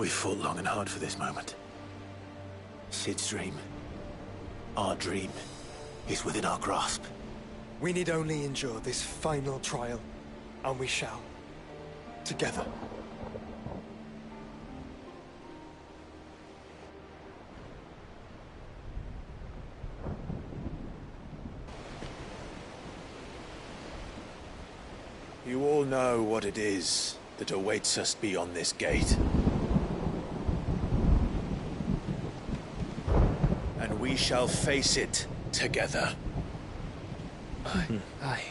We've fought long and hard for this moment. Sid's dream, our dream, is within our grasp. We need only endure this final trial, and we shall. Together. You all know what it is that awaits us beyond this gate. And we shall face it together. Aye.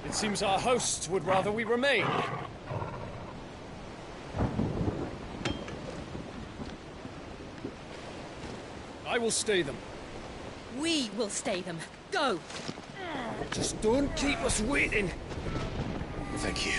It seems our hosts would rather we remain. I will stay them. We will stay them. Go! Just don't keep us waiting. Thank you.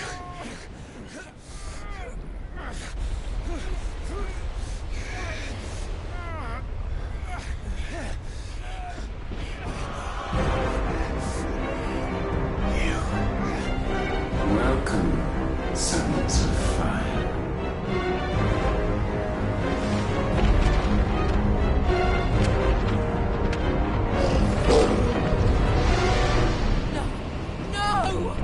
Welcome, sons of fire. No!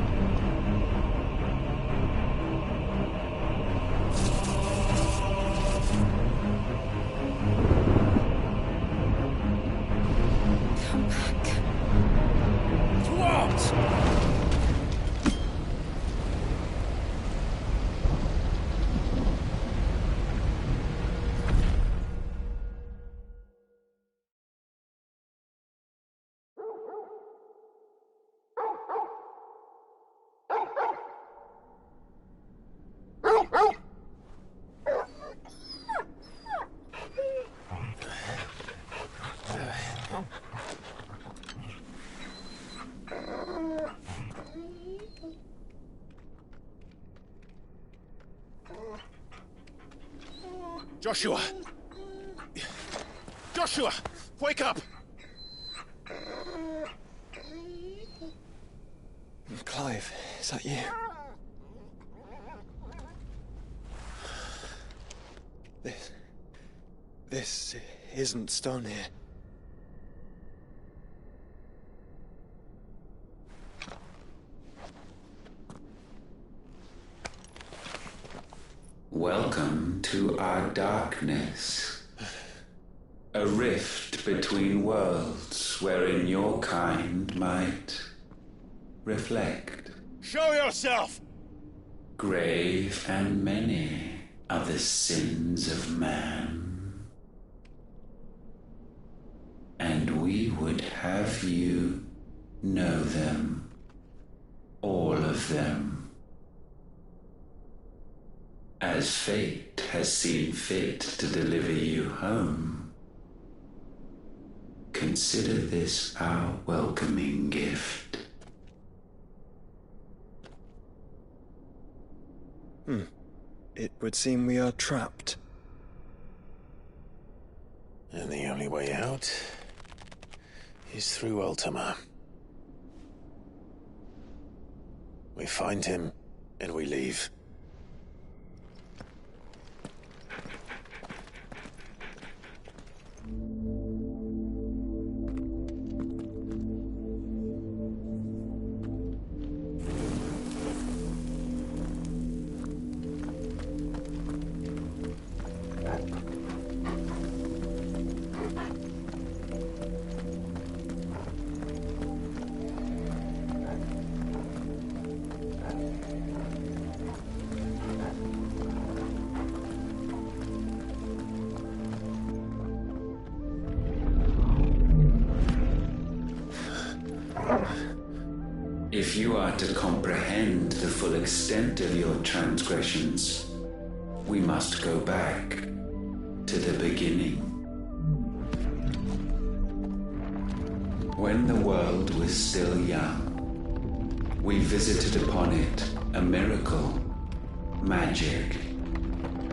Come back. What? Joshua! Joshua! Wake up! Clive, is that you? This isn't stone here. Welcome to our darkness. A rift between worlds wherein your kind might reflect. Show yourself! Grave and many are the sins of man. And we would have you know them. All of them. As fate has seen fit to deliver you home, consider this our welcoming gift. It would seem we are trapped. And the only way out is through Ultima. We find him, and we leave. If you are to comprehend the full extent of your transgressions, we must go back to the beginning. When the world was still young, we visited upon it a miracle magic,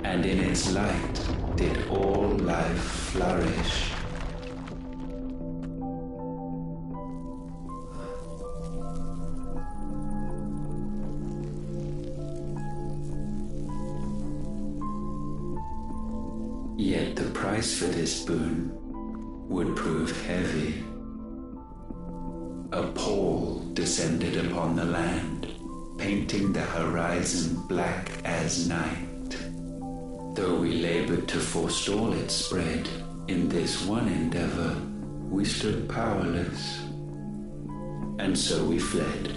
and in its light did all life flourish. Yet the price for this boon would prove heavy. A pall descended upon the land, painting the horizon black as night. Though we labored to forestall its spread, in this one endeavor we stood powerless. And so we fled,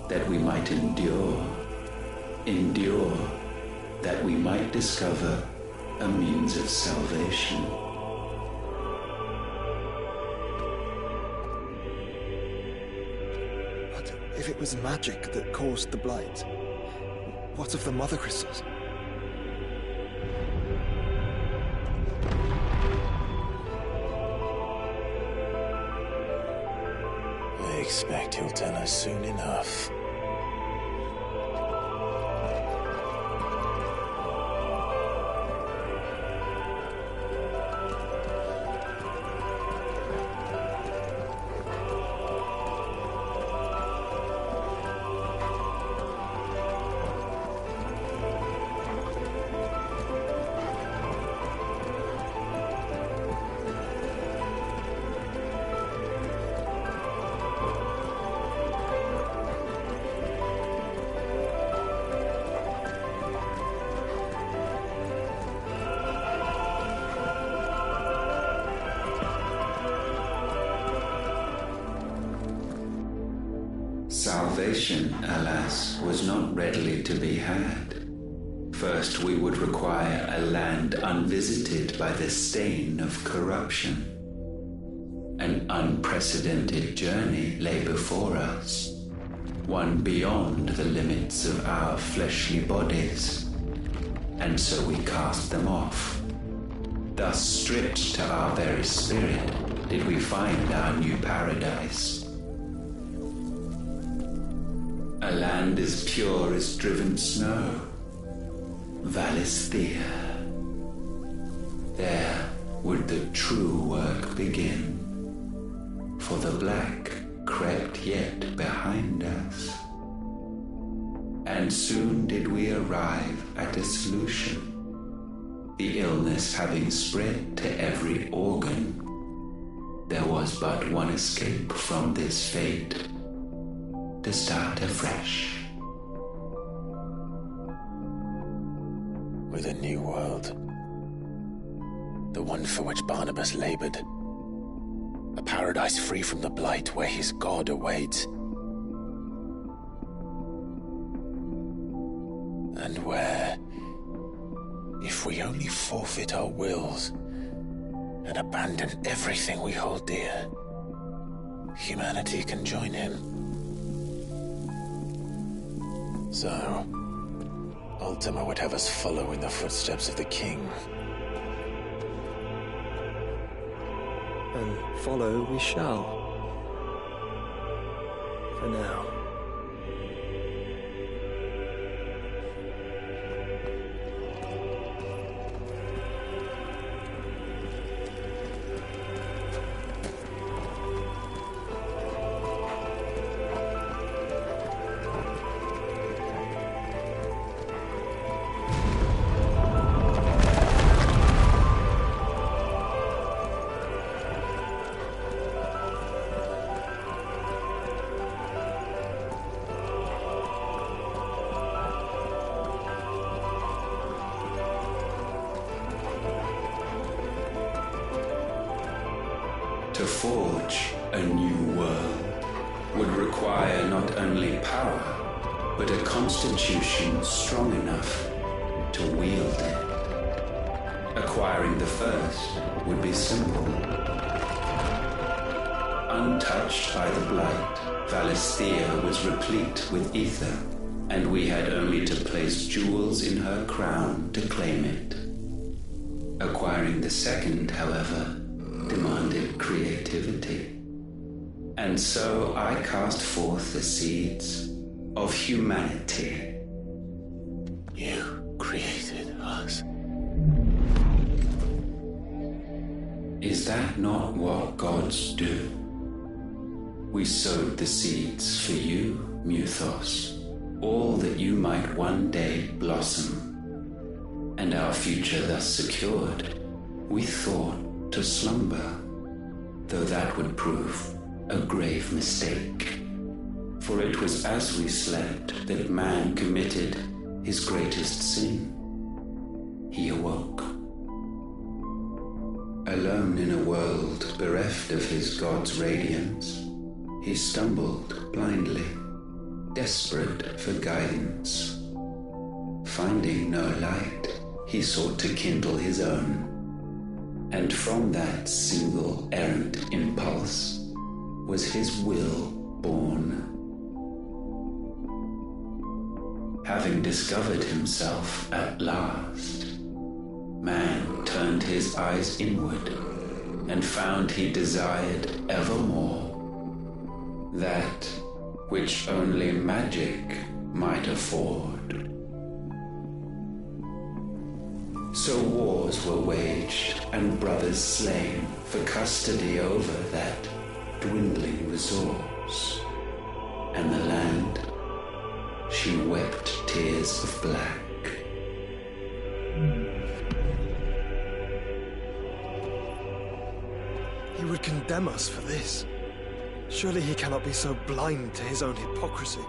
that we might endure, that we might discover a means of salvation. But if it was magic that caused the blight, what of the mother crystals? I expect he'll tell us soon enough. Salvation, alas, was not readily to be had. First, we would require a land unvisited by the stain of corruption. An unprecedented journey lay before us, one beyond the limits of our fleshly bodies, and so we cast them off. Thus, stripped to our very spirit, did we find our new paradise. A land as pure as driven snow, Valisthea. There would the true work begin, for the black crept yet behind us. And soon did we arrive at a solution, the illness having spread to every organ. There was but one escape from this fate, to start afresh. With a new world. The one for which Barnabas labored. A paradise free from the blight where his God awaits. And where, if we only forfeit our wills and abandon everything we hold dear, humanity can join him. So, Ultima would have us follow in the footsteps of the king. And follow we shall. For now. To forge a new world would require not only power, but a constitution strong enough to wield it. Acquiring the first would be simple. Untouched by the blight, Valisthea was replete with ether, and we had only to place jewels in her crown to claim it. Acquiring the second, however, demanded creativity. And so I cast forth the seeds of humanity. You Is that not what gods do? We sowed the seeds for you, Muthos, all that you might one day blossom, and our future thus secured, we thought to slumber, though that would prove a grave mistake. For it was as we slept that man committed his greatest sin. He awoke. Alone in a world bereft of his God's radiance, he stumbled blindly, desperate for guidance. Finding no light, he sought to kindle his own, and from that single errant impulse was his will born. Having discovered himself at last, man turned his eyes inward and found he desired evermore that which only magic might afford. So wars were waged and brothers slain for custody over that dwindling resource, and the land, she wept tears of black. He would condemn us for this. Surely he cannot be so blind to his own hypocrisy.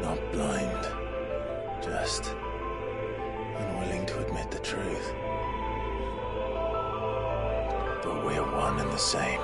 Not blind, just unwilling to admit the truth. But we're one and the same.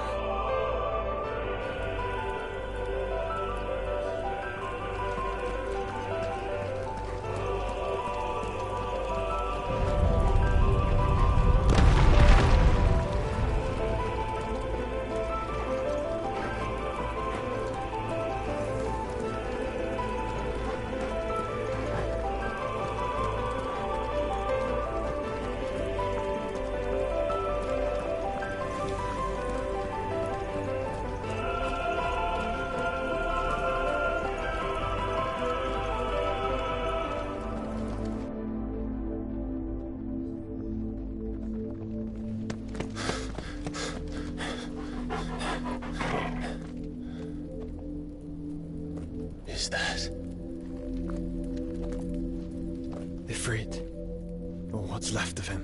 Is that Ifrit, or what's left of him?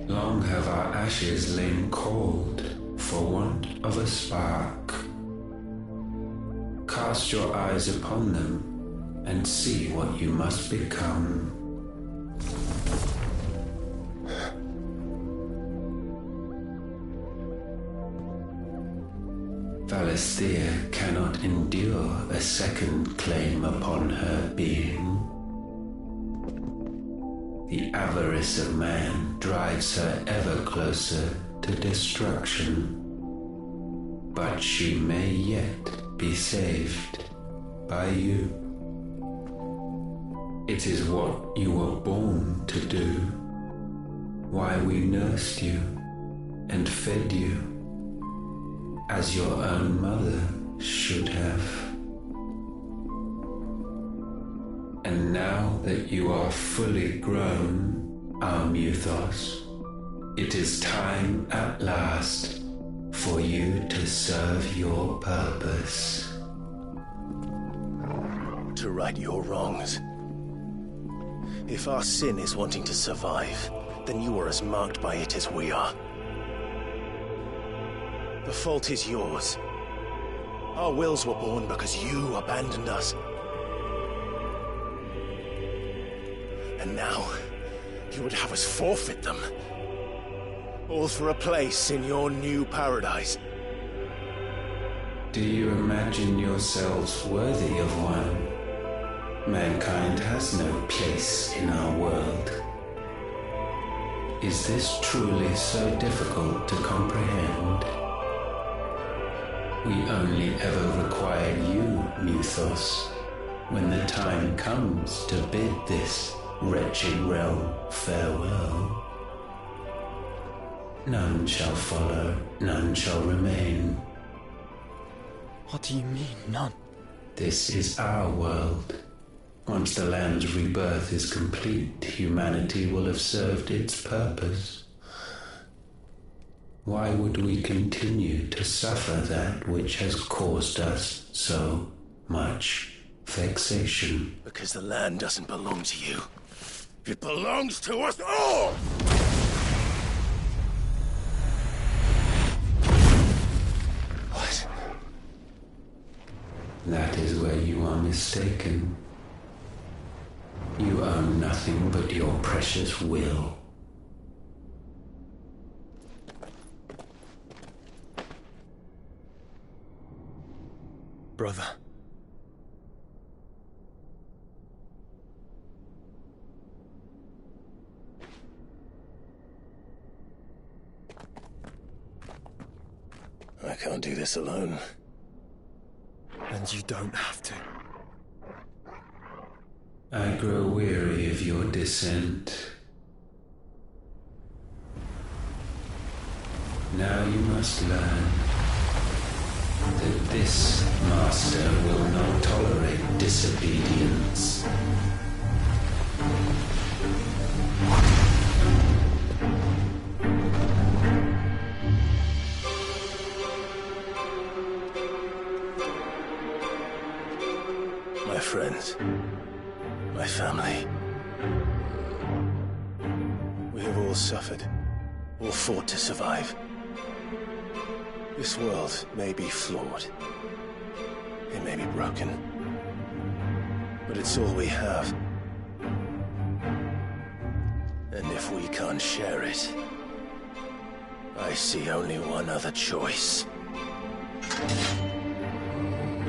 Long have our ashes lain cold for want of a spark. Cast your eyes upon them and see what you must become. Valisthea cannot endure a second claim upon her being. The avarice of man drives her ever closer to destruction, but she may yet be saved by you. It is what you were born to do, why we nursed you and fed you, as your own mother should have. And now that you are fully grown, our Muthos, it is time at last for you to serve your purpose. to right your wrongs? If our sin is wanting to survive, then you are as marked by it as we are. The fault is yours. Our wills were born because you abandoned us. And now, you would have us forfeit them. All for a place in your new paradise. Do you imagine yourselves worthy of one? Mankind has no place in our world. Is this truly so difficult to comprehend? We only ever require you, Muthos, when the time comes to bid this wretched realm farewell. None shall follow, none shall remain. What do you mean, none? This is our world, Once the land's rebirth is complete, humanity will have served its purpose. Why would we continue to suffer that which has caused us so much vexation? Because the land doesn't belong to you. It belongs to us all! What? That is where you are mistaken. You own nothing but your precious will. Brother. I can't do this alone. And you don't have to. I grow weary of your dissent. Now you must learn that this master will not tolerate disobedience. My friends, my family. We have all suffered, all fought to survive. This world may be flawed. It may be broken. But it's all we have. And if we can't share it, I see only one other choice.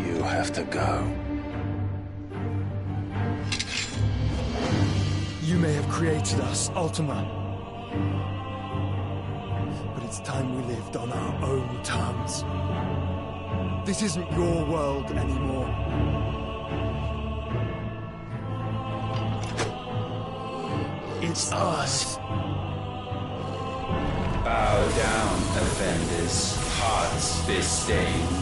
You have to go. You may have created us, Ultima. But it's time we lived on our own terms. This isn't your world anymore. It's ours. Bow down, offenders, hearts bestained.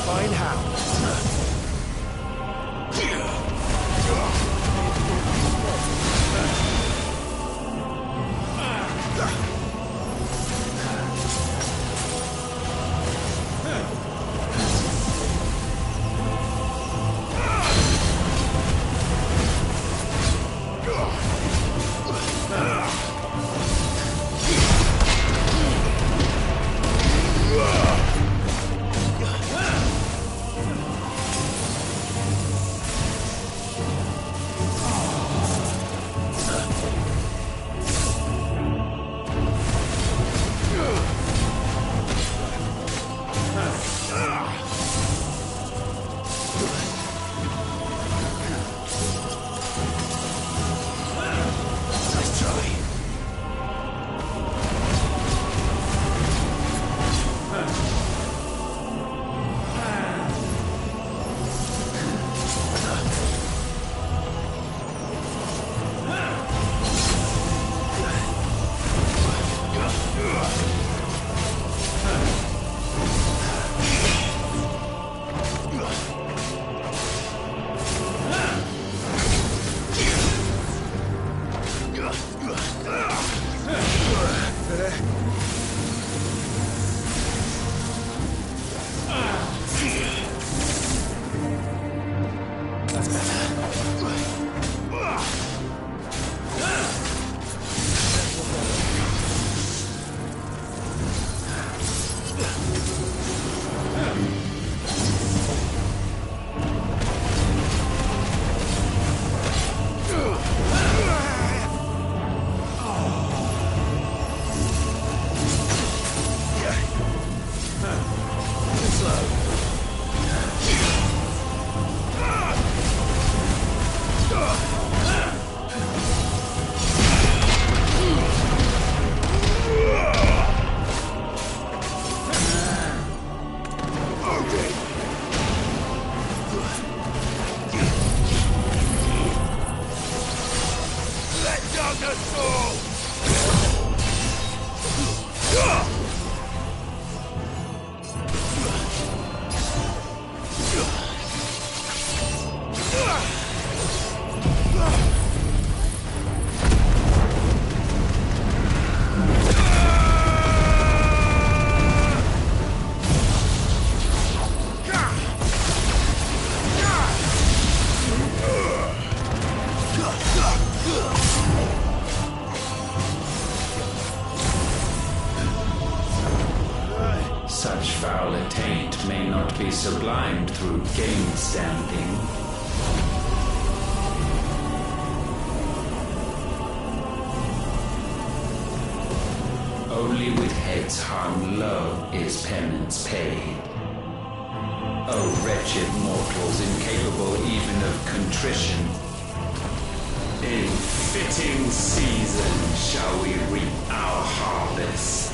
Find how. sublimed through game stamping. Only with heads hung low is penance paid. O wretched mortals incapable even of contrition, in fitting season shall we reap our harvest.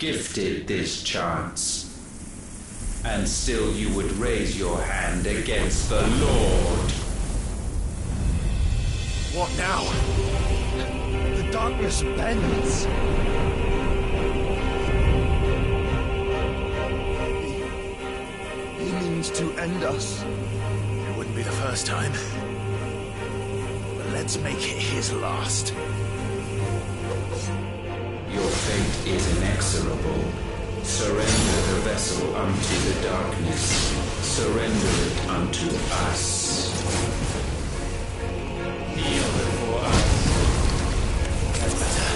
gifted this chance. And still you would raise your hand against the Lord. What now? The darkness bends. He means to end us. It wouldn't be the first time. But let's make it his last. Your fate is inexorable. Surrender the vessel unto the darkness. Surrender it unto us. Kneel before us. That's better.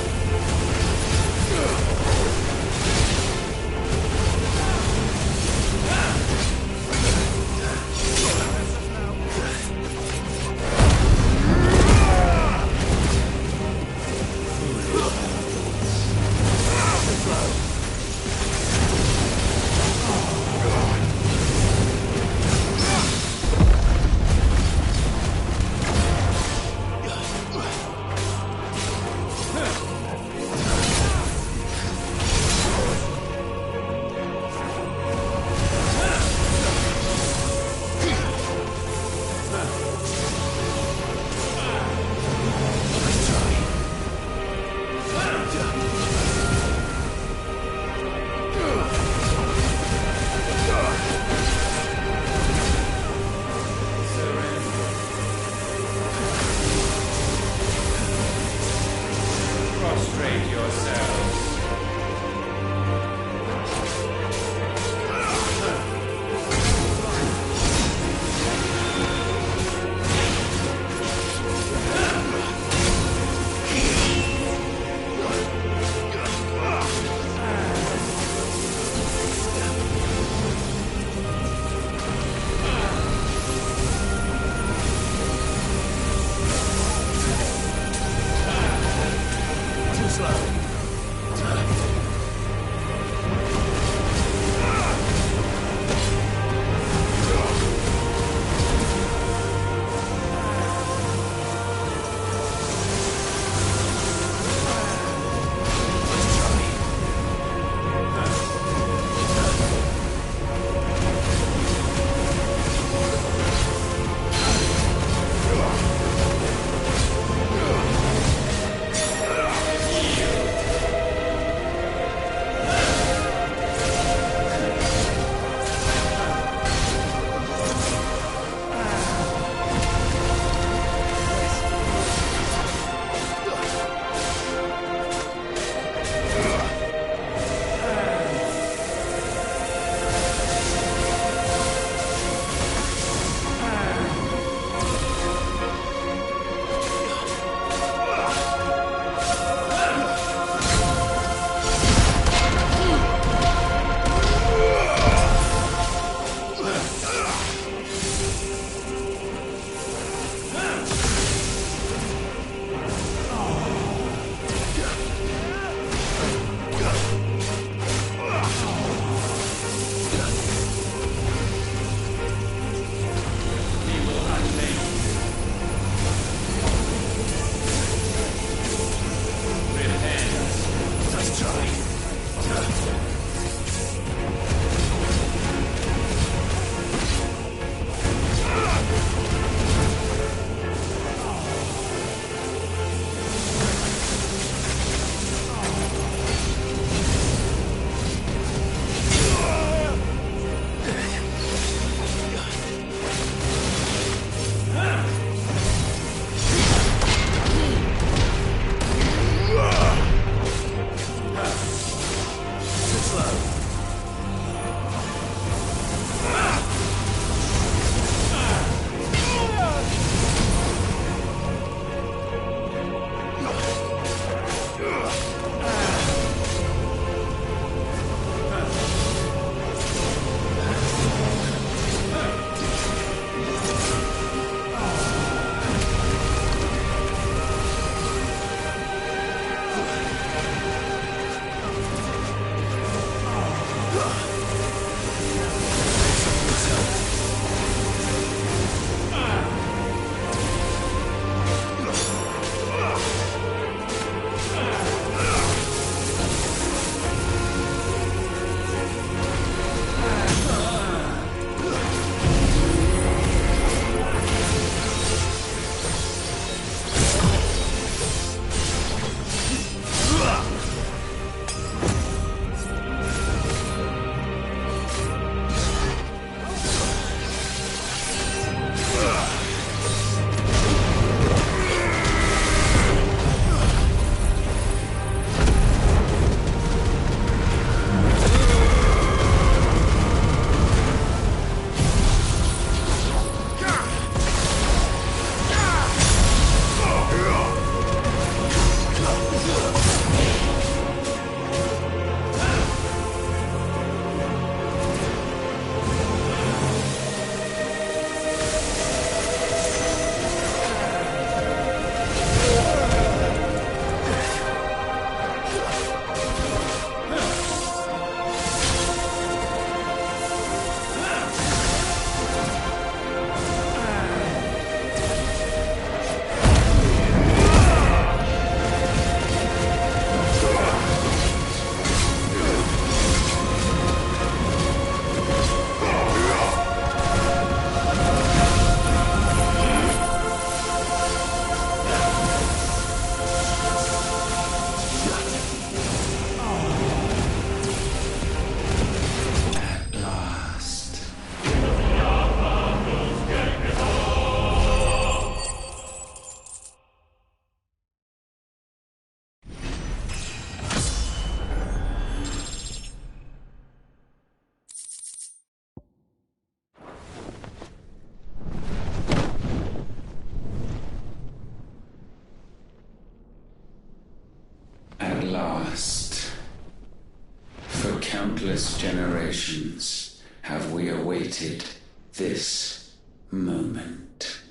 countless generations have we awaited this moment.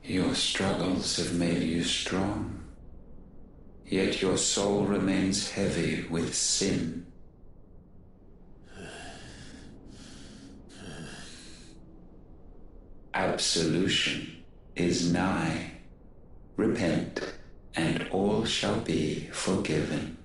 Your struggles have made you strong, yet your soul remains heavy with sin. Absolution is nigh. Repent, and all shall be forgiven.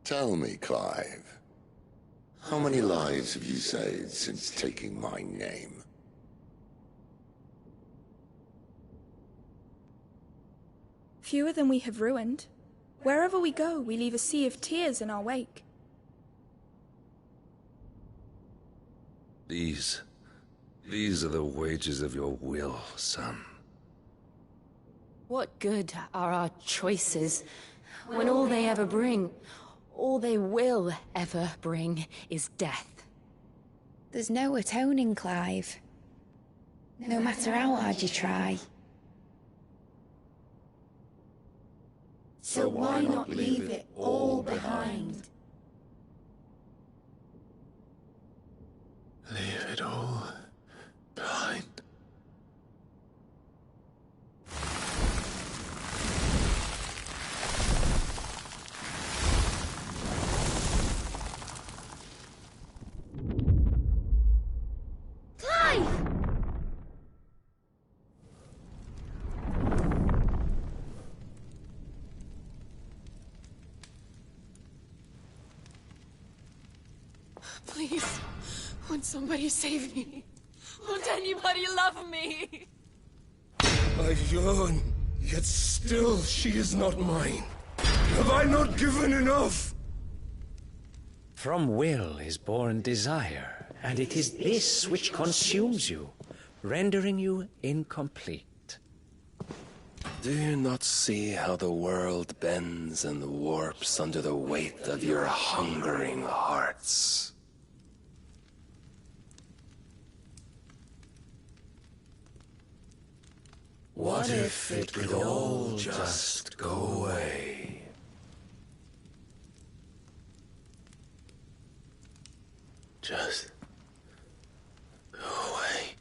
Tell me, Clive, how many lives have you saved since taking my name? Fewer than we have ruined. Wherever we go, we leave a sea of tears in our wake. These are the wages of your will, son. What good are our choices when all they ever bring, all they will ever bring, is death? There's no atoning, Clive. No matter how hard you try. So why not leave it all behind? Leave it all behind. Please, won't somebody save me? Won't anybody love me? I yearn, yet still she is not mine. Have I not given enough? From will is born desire, and it is this which consumes you, rendering you incomplete. Do you not see how the world bends and warps under the weight of your hungering hearts? What if it could all just go away? Just go away.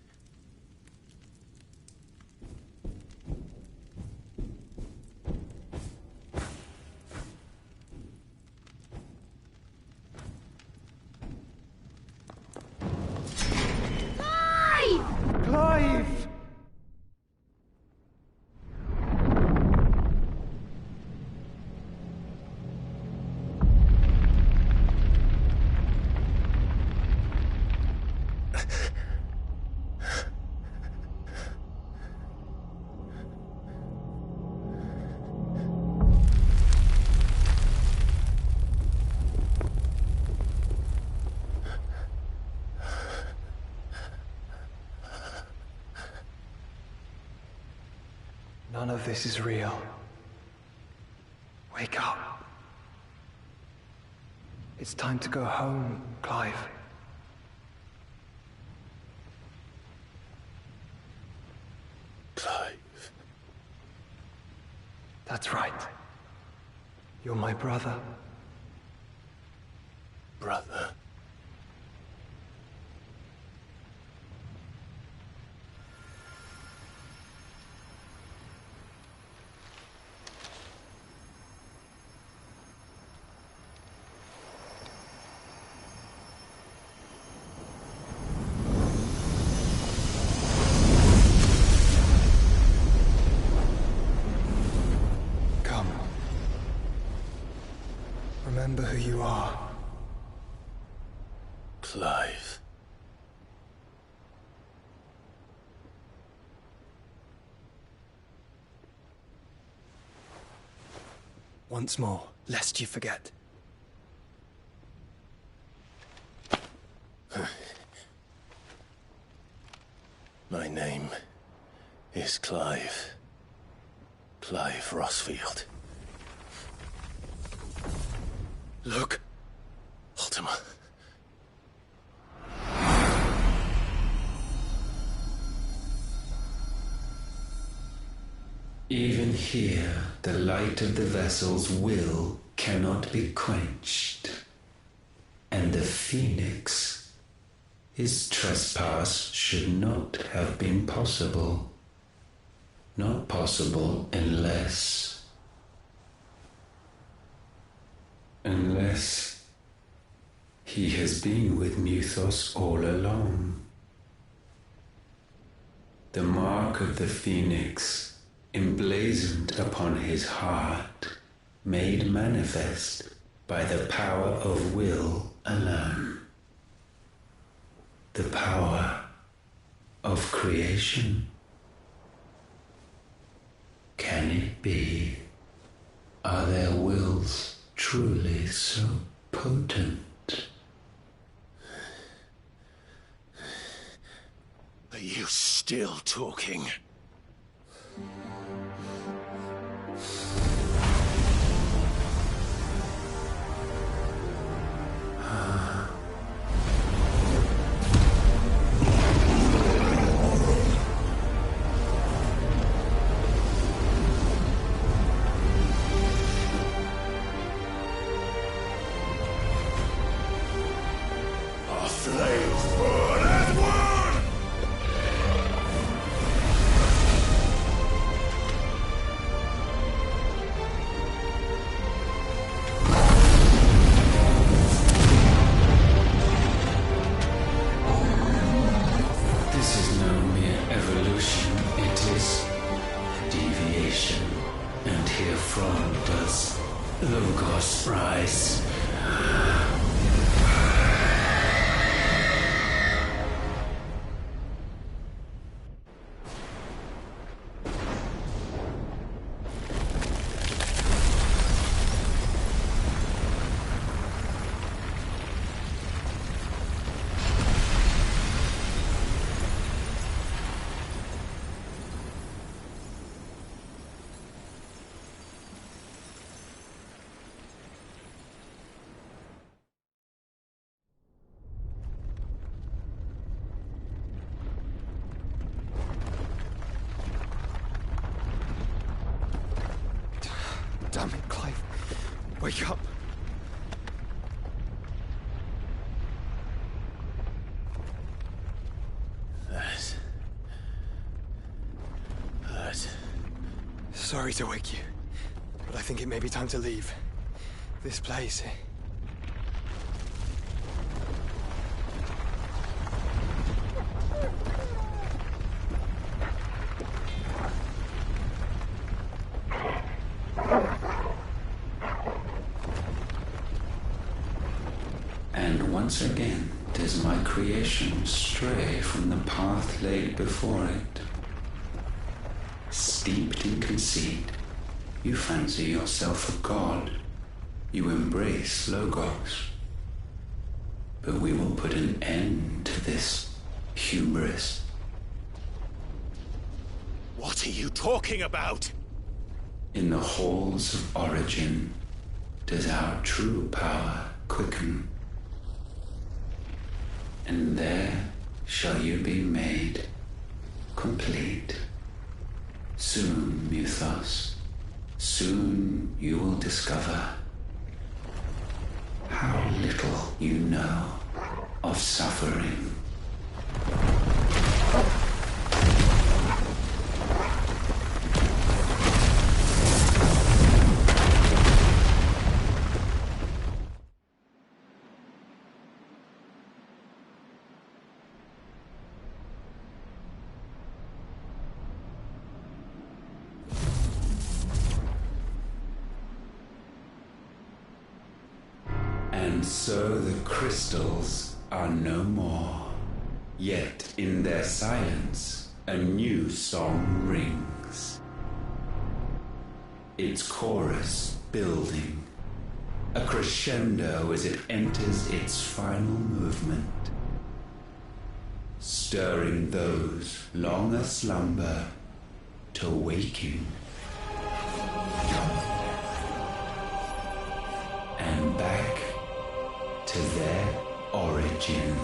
Clive! None of this is real. Wake up. It's time to go home, Clive. Clive. That's right. You're my brother. Brother. remember who you are. Clive. Once more, lest you forget. My name is Clive. Clive Rossfield. Look, Ultima. Even here, the light of the vessel's will cannot be quenched. And the Phoenix, his trespass should not have been possible. Not possible unless he has been with Muthos all along. The mark of the Phoenix, emblazoned upon his heart, made manifest by the power of will alone. The power of creation. Can it be? Are their wills truly so potent? Are you still talking? Damn it, Clive. Wake up. That. Sorry to wake you, but I think it may be time to leave. This place. And once again does my creation stray from the path laid before it. Steeped in conceit, you fancy yourself a god. You embrace Logos. But we will put an end to this hubris. What are you talking about? In the halls of origin does our true power quicken. And there shall you be made complete. Soon, Muthos, soon you will discover how little you know of suffering. And so the crystals are no more. Yet in their silence, a new song rings. Its chorus building, a crescendo as it enters its final movement, stirring those long aslumber to waking. And back to their origin.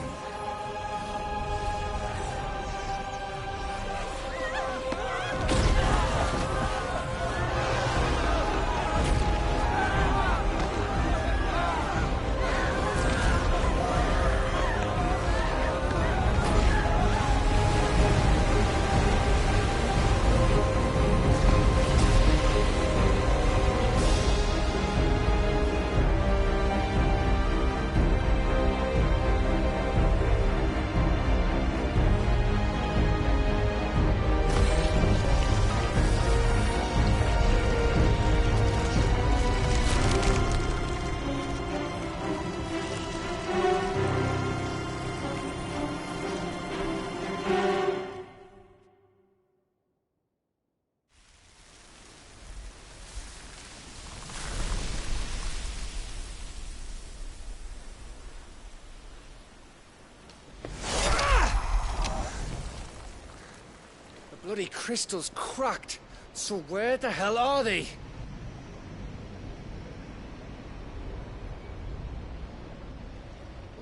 Bloody crystal's cracked. So where the hell are they?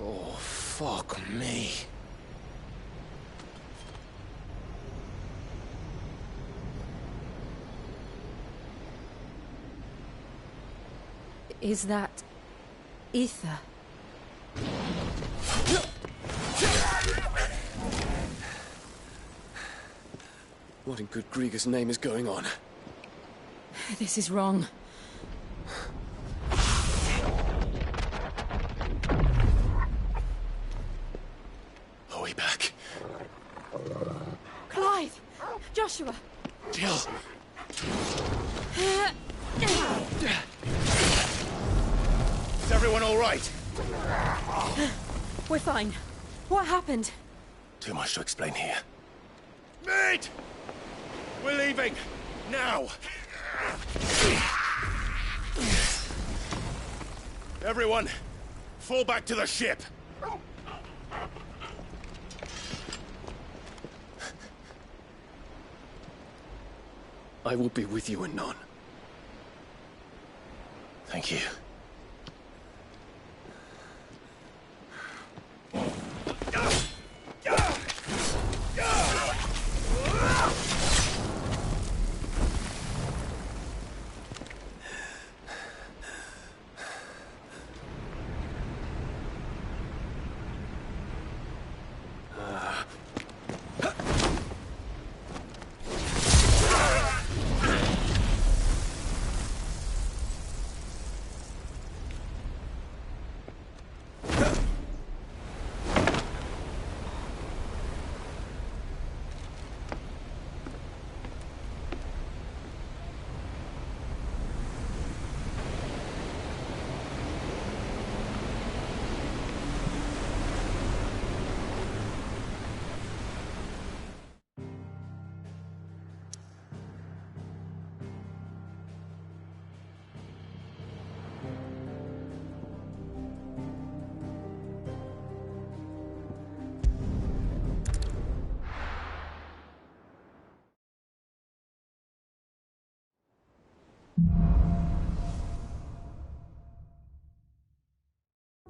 Oh, fuck me. Is that ether? What in good Grieger's name is going on? This is wrong. Are we back? Clive! Joshua! Jill! Is everyone all right? We're fine. What happened? Too much to explain here. Mate! We're leaving! Now! Everyone, fall back to the ship! I will be with you anon. Thank you.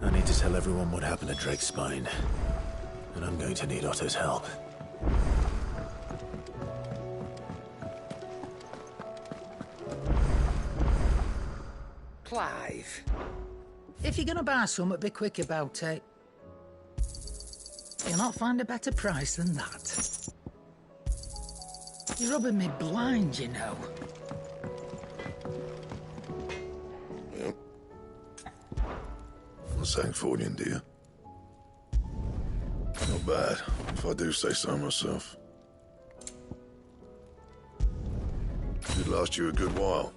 I need to tell everyone what happened at Drake's Spine. And I'm going to need Otto's help. Clive, if you're gonna buy something, be quick about it. You'll not find a better price than that. You're rubbing me blind, you know. Yep. For Sancfordian, dear. Not bad, if I do say so myself. Did last you a good while.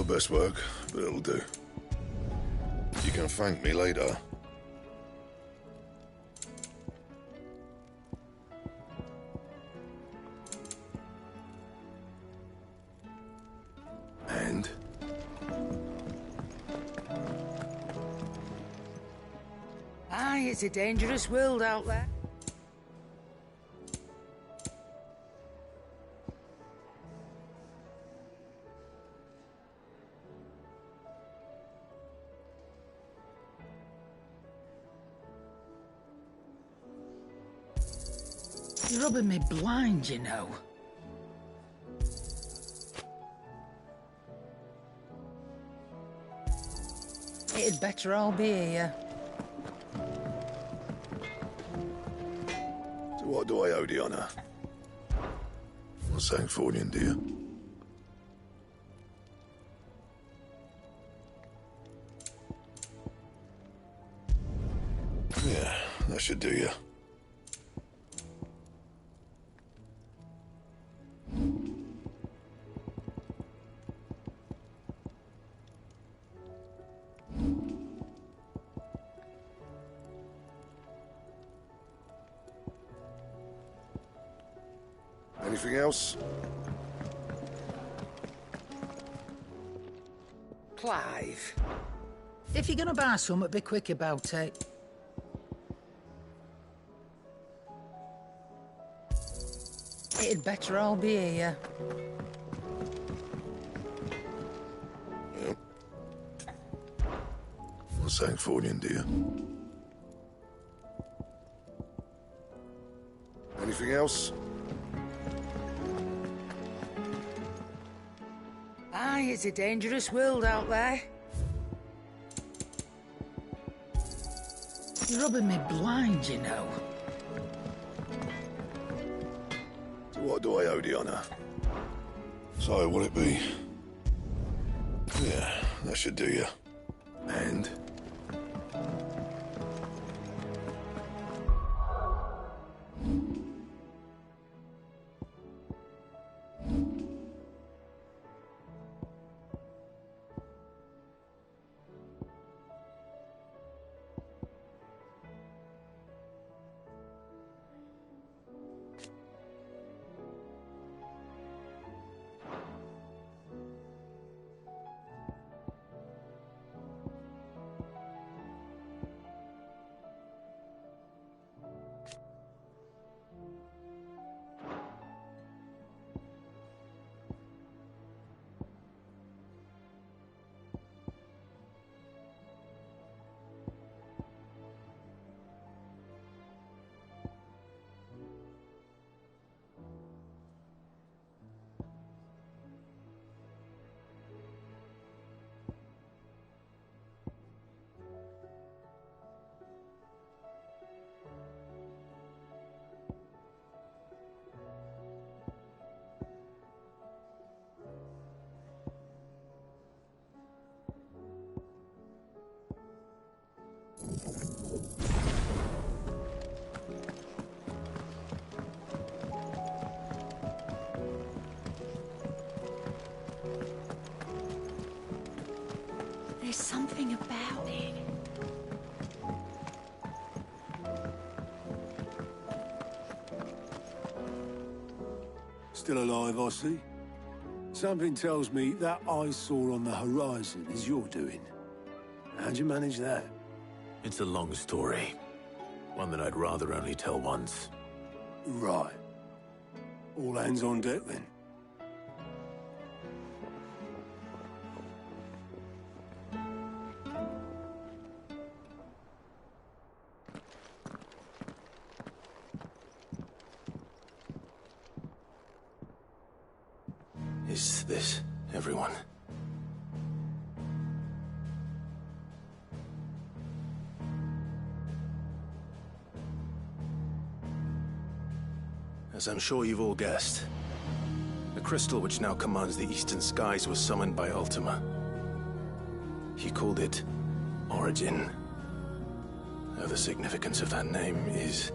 the best work, but it'll do. You can thank me later. And? Aye, it's a dangerous world out there. You're rubbing me blind, you know. It'd better all be here. So what do I owe the honour? Not saying Fordian, do you? Yeah, that should do you. Anything else? Clive. If you're gonna buy something, be quick about it. It'd better all be here. Yep. Not saying Fordian, do you? Anything else? Aye, it's a dangerous world out there. You're rubbing me blind, you know. So what do I owe the honour? So, will it be? Yeah, that should do you. And? There's something about it. Still alive, I see. Something tells me that eyesore on the horizon is your doing. How'd you manage that? It's a long story. One that I'd rather only tell once. Right. All hands on deck, then. Is this everyone? As I'm sure you've all guessed, the crystal which now commands the eastern skies was summoned by Ultima. He called it Origin. Though the significance of that name is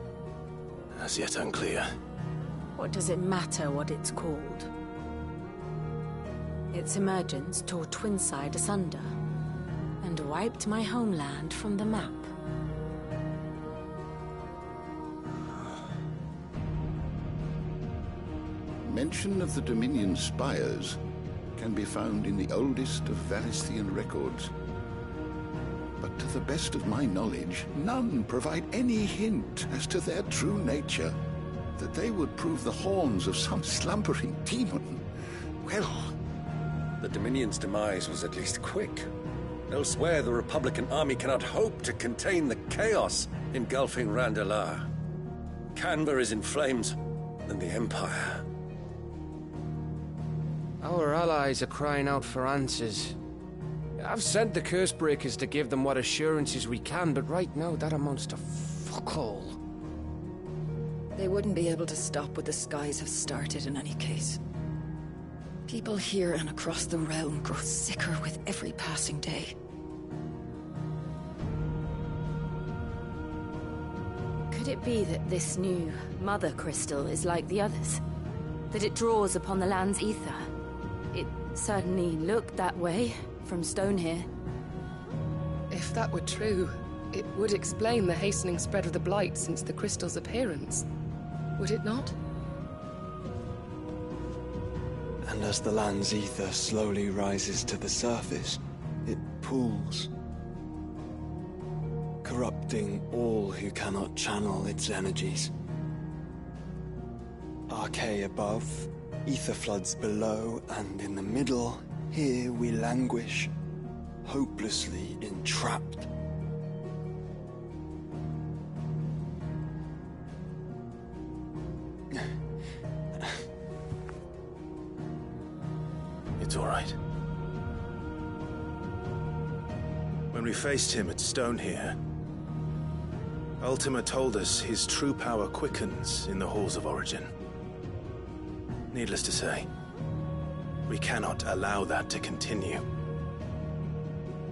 as yet unclear. What does it matter what it's called? Its emergence tore Twinside asunder, and wiped my homeland from the map. Mention of the Dominion spires can be found in the oldest of Valisthian records. But to the best of my knowledge, none provide any hint as to their true nature. That they would prove the horns of some slumbering demon. Well, the Dominion's demise was at least quick. Elsewhere, the Republican army cannot hope to contain the chaos engulfing Randalar. Canberra is in flames, and the Empire. Our allies are crying out for answers. I've sent the Cursebreakers to give them what assurances we can, but right now that amounts to fuck all. They wouldn't be able to stop what the skies have started in any case. People here and across the realm grow sicker with every passing day. Could it be that this new Mother Crystal is like the others? That it draws upon the land's ether? It certainly looked that way from stone here. If that were true, it would explain the hastening spread of the Blight since the crystal's appearance. Would it not? And as the land's ether slowly rises to the surface, it pools, corrupting all who cannot channel its energies. Archay above, ether floods below, and in the middle, here we languish, hopelessly entrapped. It's all right. When we faced him at Stone here, Ultima told us his true power quickens in the Halls of Origin. Needless to say, we cannot allow that to continue.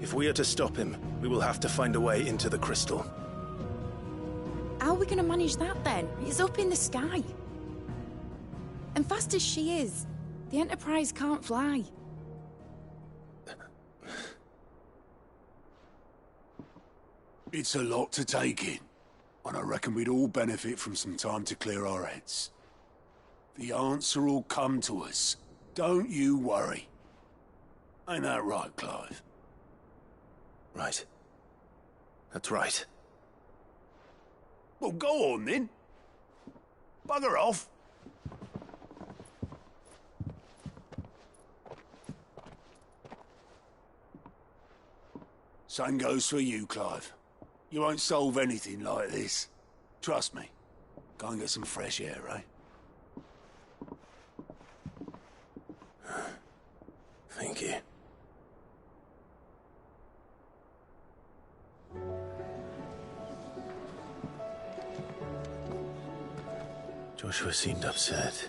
If we are to stop him, we will have to find a way into the crystal. How are we going to manage that then? It's up in the sky. And fast as she is, the Enterprise can't fly. It's a lot to take in, and I reckon we'd all benefit from some time to clear our heads. The answer will come to us. Don't you worry. Ain't that right, Clive? Right. That's right. Well, go on then. Bugger off. Same goes for you, Clive. You won't solve anything like this. Trust me. Go and get some fresh air, eh? Thank you. Joshua seemed upset.